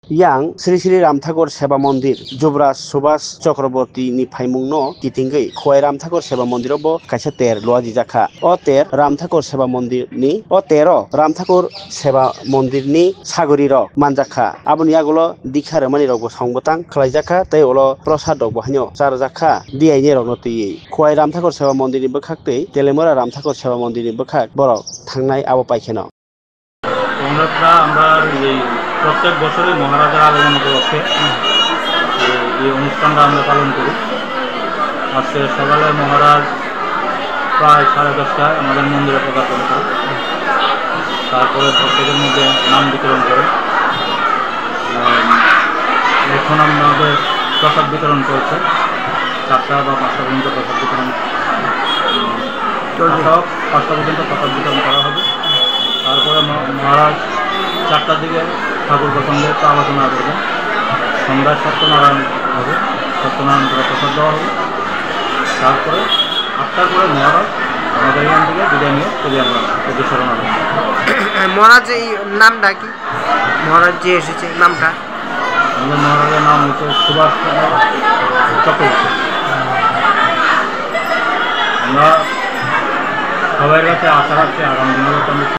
yang Sri Sri Ramthakor Seba Mondir Jubraj Subhash Chakraborty ni phaimungno kitingei khowai Ramthakor Seba Mondir bo kaisa ter loaji jakha o ter Ramthakor Seba Mondir ni o tero Ramthakor Seba Mondir ni sagori rok manjakha aboni agulo dikha rwmani rok bo songbotang khlaijakha tei ulo prasad rok bo haino charjakha diai rok no tui khowai Ramthakor Seba Mondir ni bwkhak tei Telemora Ramthakor Seba Mondir ni bwkhak borok thangnai abo paikeno আমরা এই প্রত্যেক বছরই মহারাজার আগমন উপলক্ষে এই অনুষ্ঠানটা আমরা পালন করি। আজকে সকালে মহারাজ প্রায় 10:30টায় আমাদের মন্দিরে পদার্পণ করে, তারপরে প্রত্যেকের মধ্যে নাম বিতরণ করে। এখন আমাদের প্রসাদ বিতরণ করছে 4টা বা 5টা পর্যন্ত প্রসাদ বিতরণ 5টা পর্যন্ত প্রসাদ বিতরণ করা হবে। তারপরে মহারাজ 4টার দিকে ঠাকুর প্রসঙ্গে একটু আলোচনা করবেন। সন্ধ্যায় সত্যনারায়ণ হবে, সত্যনারায়ণ করে প্রসাদ দেওয়া হবে। তারপরে 8টার পরে মহারাজ আমাদের এখান থেকে বিদায় নিয়ে চলে আমরা উদ্দেশ্যে রওনা হব। মহারাজ এই নামটা কি? মহারাজ যে এসেছে নামটা? আমাদের মহারাজের নাম হচ্ছে সুভাষ চক্রবর্তী। আমরা সবাই কাছে আশা রাখছি আগামী দিনে